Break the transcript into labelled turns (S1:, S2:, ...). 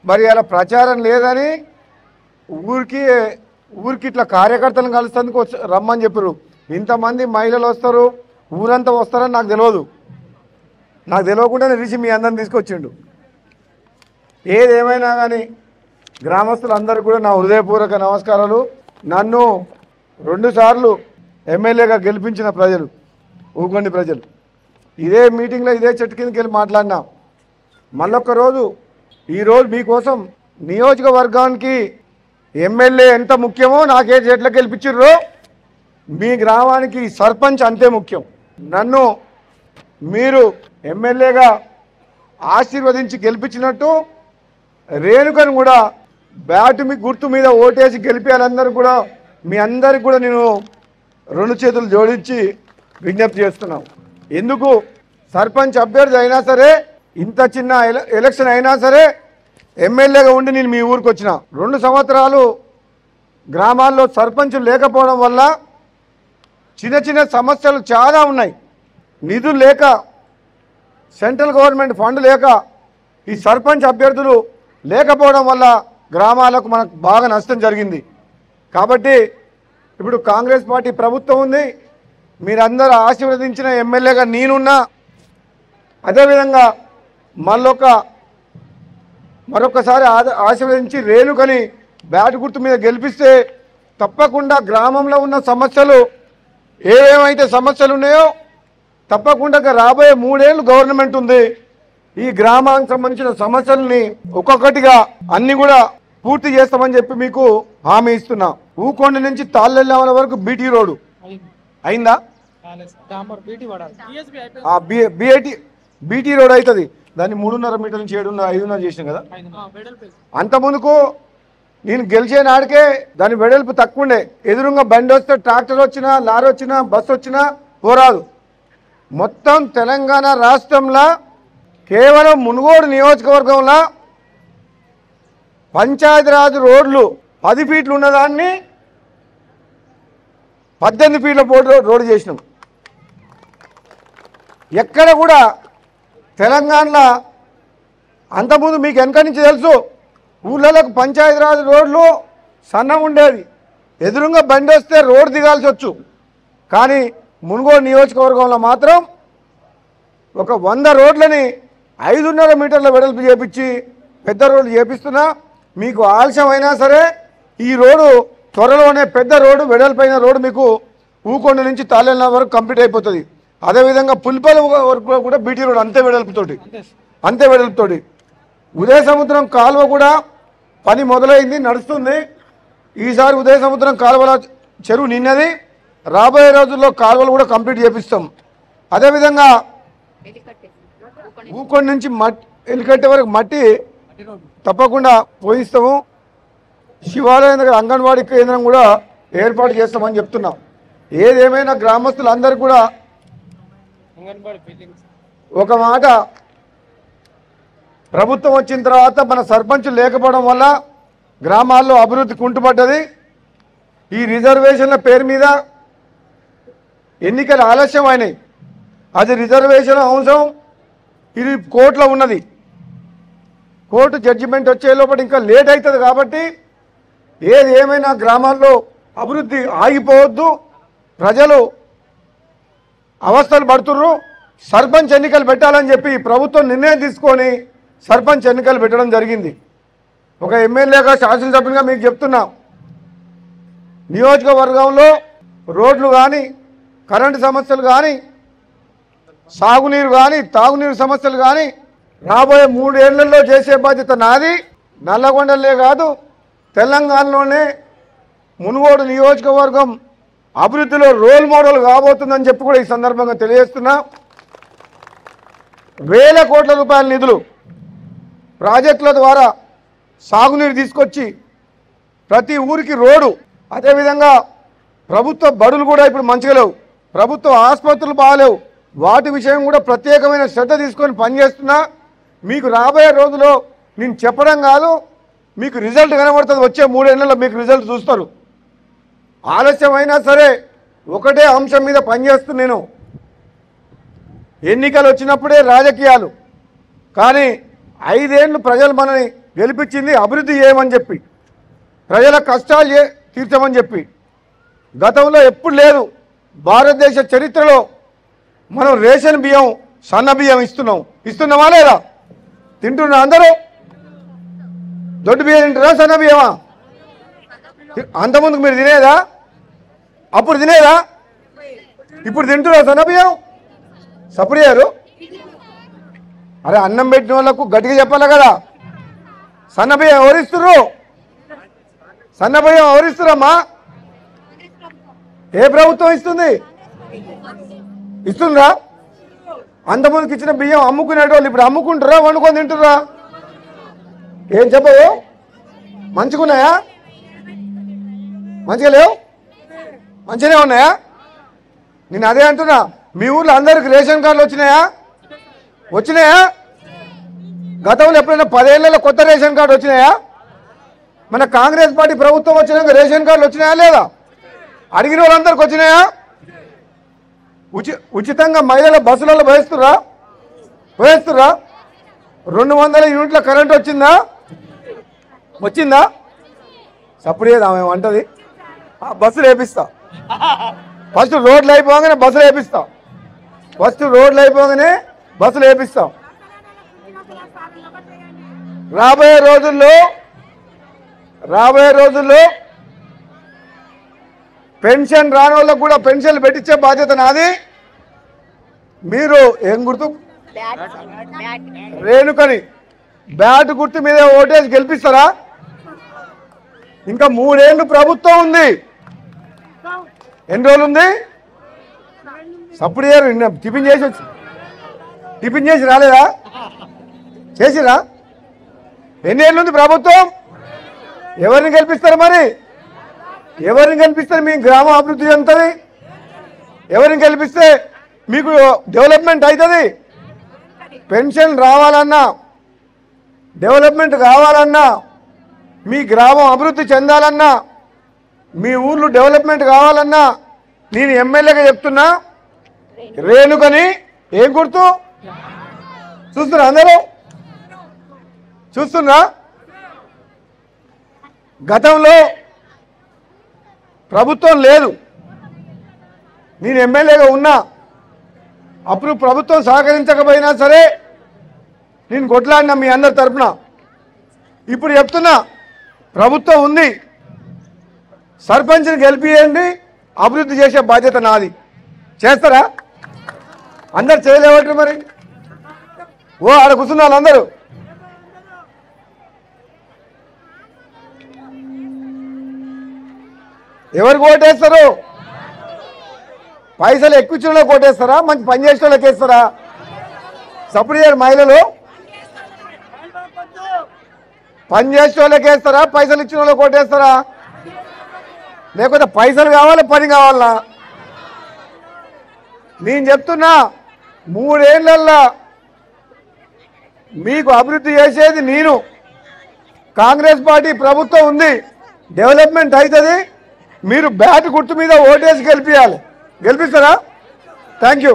S1: మరి అలా ప్రచారం లేదని ఊరికి ఇట్లా కార్యకర్తలను కలుస్తేందుకు రమ్మని చెప్పారు. ఇంతమంది మహిళలు వస్తారు, ఊరంతా వస్తారని నాకు తెలియదు. నాకు తెలియకుండానే రిషి మీ అందరిని తీసుకొచ్చిండు. ఏదేమైనా కానీ గ్రామస్తులందరికీ కూడా నా హృదయపూర్వక నమస్కారాలు. నన్ను 2 సార్లు ఎమ్మెల్యేగా గెలిపించిన ప్రజలు, ఊకొండి ప్రజలు, ఇదే మీటింగ్లో ఇదే చెట్టు కిందకి వెళ్ళి మాట్లాడినా. మళ్ళొక్క రోజు ఈరోజు మీకోసం నియోజకవర్గానికి ఎమ్మెల్యే ఎంత ముఖ్యమో నాకే చెట్ల గెలిపించిర్రో మీ గ్రామానికి సర్పంచ్ అంతే ముఖ్యం. నన్ను మీరు ఎమ్మెల్యేగా ఆశీర్వదించి గెలిపించినట్టు రేణుకను కూడా బ్యాటు మీ గుర్తు మీద ఓటేసి గెలిపేయాలందరూ కూడా మీ అందరికి కూడా నేను 2 చేతులు జోడించి విజ్ఞప్తి చేస్తున్నాను. ఎందుకు సర్పంచ్ అభ్యర్థి అయినా సరే, ఇంత చిన్న ఎలక్షన్ అయినా సరే ఎమ్మెల్యేగా ఉండి నేను మీ ఊరికి వచ్చిన 2 సంవత్సరాలు గ్రామాల్లో సర్పంచులు లేకపోవడం వల్ల చిన్న చిన్న సమస్యలు చాలా ఉన్నాయి. నిధులు లేక, సెంట్రల్ గవర్నమెంట్ ఫండ్ లేక, ఈ సర్పంచ్ అభ్యర్థులు లేకపోవడం వల్ల గ్రామాలకు మనకు బాగా నష్టం జరిగింది. కాబట్టి ఇప్పుడు కాంగ్రెస్ పార్టీ ప్రభుత్వం ఉంది, మీరందరూ ఆశీర్వదించిన ఎమ్మెల్యేగా నేనున్నా. అదేవిధంగా మరొకసారి ఆశీర్వదించి రేణుకని బ్యాట్ గుర్తు మీద గెలిపిస్తే తప్పకుండా గ్రామంలో ఉన్న సమస్యలు ఏమేమైతే సమస్యలు ఉన్నాయో తప్పకుండా రాబోయే 3 ఏళ్ళు గవర్నమెంట్ ఉంది. ఈ గ్రామానికి సంబంధించిన సమస్యల్ని ఒక్కొక్కటిగా అన్ని కూడా పూర్తి చేస్తామని చెప్పి మీకు హామీ ఇస్తున్నా. ఊకొండ నుంచి తాళ్ళెల్లవల వరకు బీటీ రోడ్డు అయిందా? బీటీ రోడ్ అవుతుంది. దాన్ని 3.5 మీటర్ల నుంచి 7.5 చేసినాం కదా. అంత ముందుకు నేను గెలిచే నాడికే దాని వెడల్పు తక్కువ ఉండే. ఎదురుగా బండి వస్తే ట్రాక్టర్ వచ్చినా, లారీ వచ్చినా, బస్సు వచ్చినా పోరాదు. మొత్తం తెలంగాణ రాష్ట్రంలో కేవలం మునుగోడు నియోజకవర్గంలో పంచాయతీరాజ్ రోడ్లు 10 ఫీట్లు ఉన్నదాన్ని 18 ఫీట్ల రోడ్డు చేసినాం. ఎక్కడ కూడా తెలంగాణలో అంతకుముందు మీకు వెనక నుంచి తెలుసు, ఊళ్ళకు పంచాయతీరాజ్ రోడ్లు సన్నం ఉండేది. ఎదురుగా బండి వస్తే రోడ్డు దిగాల్సి వచ్చు. కానీ మునుగోడు నియోజకవర్గంలో మాత్రం ఒక 100 రోడ్లని 5.5 మీటర్ల వెడల్పు చేపించి పెద్ద రోడ్లు చేపిస్తున్నా. మీకు ఆలస్యం అయినా సరే ఈ రోడ్డు త్వరలోనే పెద్ద రోడ్డు, వెడల్పైన రోడ్డు మీకు ఊకొండ నుంచి తాళ్ళెల్ల వరకు కంప్లీట్ అయిపోతుంది. అదేవిధంగా పులిపల్లి వరకు కూడా బీటీ రోడ్ అంతే వెడల్పుతోటి. ఉదయ సముద్రం కాలువ కూడా పని మొదలైంది, నడుస్తుంది. ఈసారి ఉదయ సముద్రం కాలువల చెరువు నిన్నది. రాబోయే రోజుల్లో కాలువలు కూడా కంప్లీట్ చేపిస్తాం. అదేవిధంగా ఊకొండ నుంచి ఎలికట్టే వరకు మట్టి తప్పకుండా పోయిస్తాము. శివాలయం దగ్గర అంగన్వాడీ కేంద్రం కూడా ఏర్పాటు చేస్తామని చెప్తున్నాం. ఏదేమైనా గ్రామస్తులందరూ కూడా ఒక మాట, ప్రభుత్వం వచ్చిన తర్వాత మన సర్పంచులు లేకపోవడం వల్ల గ్రామాల్లో అభివృద్ధి కుంటుపడ్డది. ఈ రిజర్వేషన్ల పేరు మీద ఎన్నికలు ఆలస్యం అయినాయి. అది రిజర్వేషన్ అంశం ఇది కోర్టులో ఉన్నది. కోర్టు జడ్జిమెంట్ వచ్చే లోపల ఇంకా లేట్ అవుతుంది. కాబట్టి ఏది ఏమైనా గ్రామాల్లో అభివృద్ధి ఆగిపోవద్దు. ప్రజలు అవస్థలు పడుతుర్రు. సర్పంచ్ ఎన్నికలు పెట్టాలని చెప్పి ప్రభుత్వం నిర్ణయం తీసుకొని సర్పంచ్ ఎన్నికలు పెట్టడం జరిగింది. ఒక ఎమ్మెల్యేగా, శాసనసభ్యునిగా మీకు చెప్తున్నా, నియోజకవర్గంలో రోడ్లు కానీ, కరెంటు సమస్యలు కానీ, సాగునీరు కానీ, తాగునీరు సమస్యలు కానీ రాబోయే 3 ఏళ్లలో చేసే బాధ్యత నాది. నల్లగొండలే కాదు, తెలంగాణలోనే మునుగోడు నియోజకవర్గం అభివృద్ధిలో రోల్ మోడల్ కాబోతుందని చెప్పి కూడా ఈ సందర్భంగా తెలియజేస్తున్నా. వేల కోట్ల రూపాయల నిధులు ప్రాజెక్టుల ద్వారా సాగునీరు తీసుకొచ్చి ప్రతి ఊరికి రోడ్డు, అదేవిధంగా ప్రభుత్వ బడులు కూడా ఇప్పుడు మంచిగా లేవు, ప్రభుత్వ ఆసుపత్రులు బాగాలేవు. వాటి విషయం కూడా ప్రత్యేకమైన శ్రద్ధ తీసుకొని పనిచేస్తున్నా. మీకు రాబోయే రోజులో నేను చెప్పడం కాదు, మీకు రిజల్ట్ కనబడుతుంది. వచ్చే 3 ఏళ్లలో మీకు రిజల్ట్ చూస్తారు. ఆలస్యం అయినా సరే ఒకటే అంశం మీద పనిచేస్తూ నేను, ఎన్నికలు వచ్చినప్పుడే రాజకీయాలు. కానీ 5 ఏళ్ళు ప్రజలు మనని గెలిపించింది అభివృద్ధి చేయమని చెప్పి, ప్రజల కష్టాలు తీర్చమని చెప్పి. గతంలో ఎప్పుడు లేదు భారతదేశ చరిత్రలో మనం రేషన్ బియ్యం, సన్న బియ్యం ఇస్తున్నామా లేదా? తింటున్నా అందరూ? దొడ్డు బియ్యం తింటారా, సన్న బియ్యమా? అంతకుముందుకు మీరు తినేదా? అప్పుడు తినేదా? ఇప్పుడు తింటున్నా సన్న బియ్యం? సపరేరు. అరే అన్నం పెట్టిన వాళ్ళకు గట్టిగా చెప్పాలి కదా. సన్న బియ్యం ఎవరిస్తుర్రు? సన్న బియ్యం ఎవరిస్తురమ్మా? ఏ ప్రభుత్వం ఇస్తుంది? ఇస్తుందా? అంతమందికి ఇచ్చిన బియ్యం అమ్ముకునేటోళ్ళు ఇప్పుడు అమ్ముకుంటారా, వండుకొని తింటుర్రా? ఏం చెప్పవు? మంచిగున్నాయా? మంచిగా లేవు? మంచిగానే ఉన్నాయా? నేను అదే అంటున్నా. మీ ఊర్లో అందరికి రేషన్ కార్డులు వచ్చినాయా? గతంలో ఎప్పుడైనా 10 ఏళ్లలో కొత్త రేషన్ కార్డు వచ్చినాయా? మన కాంగ్రెస్ పార్టీ ప్రభుత్వం వచ్చినాక రేషన్ కార్డులు వచ్చినాయా లేదా? అడిగిన వాళ్ళందరికి వచ్చినాయా? ఉచితంగా మహిళల బస్సులలో పోయిస్తురా? 200 యూనిట్ల కరెంట్ వచ్చిందా? సపరేట్ ఆమె అంటది బస్సులు వేపిస్తా. ఫస్ట్ రోడ్లు అయిపోగానే బస్సులు వేపిస్తాం. రాబోయే రోజుల్లో పెన్షన్ రాని వాళ్ళకు కూడా పెన్షన్లు పెట్టించే బాధ్యత నాది. మీరు ఏం గుర్తు? రేణుకని బ్యాట్ గుర్తు మీద ఓటేసి గెలిపిస్తారా? ఇంకా 3 ఏళ్ళు ప్రభుత్వం ఉంది. ఎన్ని రోజులు ఉంది? సప్పుడు టిఫిన్ చేసి రాలేదా? చేసిరా? ఎన్ని ఏళ్ళు ఉంది ప్రభుత్వం? ఎవరిని గెలిపిస్తారు మరి? ఎవరిని గెలిపిస్తారు? మీ గ్రామ అభివృద్ధి చెందుతుంది? ఎవరిని గెలిపిస్తే మీకు డెవలప్మెంట్ అవుతుంది? పెన్షన్ రావాలన్నా, డెవలప్మెంట్ కావాలన్నా, మీ గ్రామం అభివృద్ధి చెందాలన్నా, మీ ఊర్లు డెవలప్మెంట్ కావాలన్నా నేను ఎమ్మెల్యేగా చెప్తున్నా, రేణుకని ఏం గుర్తు? చూస్తున్నా? అందరూ చూస్తున్నా? గతంలో ప్రభుత్వం లేదు, నేను ఎమ్మెల్యేగా ఉన్నా. అప్పుడు ప్రభుత్వం సహకరించకపోయినా సరే నేను కొట్లాడినా మీ అందరి తరఫున. ఇప్పుడు చెప్తున్నా, ప్రభుత్వం ఉంది, సర్పంచ్ని గెలిపియండి, అభివృద్ధి చేసే బాధ్యత నాది. చేస్తారా? అందరు చేయలేవట్రు మరి? ఆడ కూర్చున్న వాళ్ళందరూ ఎవరికి ఓటేస్తారు? పైసలు ఎక్కువ ఇచ్చిన వాళ్ళకి ఓటేస్తారా, మంచి పని చేసిన వాళ్ళకి వేస్తారా? సపరేట్ మహిళలు పని చేసే వాళ్ళకి వేస్తారా, పైసలు ఇచ్చిన వాళ్ళకి ఓటేస్తారా? లేకపోతే పైసలు కావాలా, పని కావాలా? నేను చెప్తున్నా, 3 ఏళ్లల్లో మీకు అభివృద్ధి చేసేది నేను. కాంగ్రెస్ పార్టీ ప్రభుత్వం ఉంది, డెవలప్మెంట్ అవుతుంది. మీరు బ్యాట్ గుర్తు మీద ఓటేసి గెలిపిస్తారా? Thank you.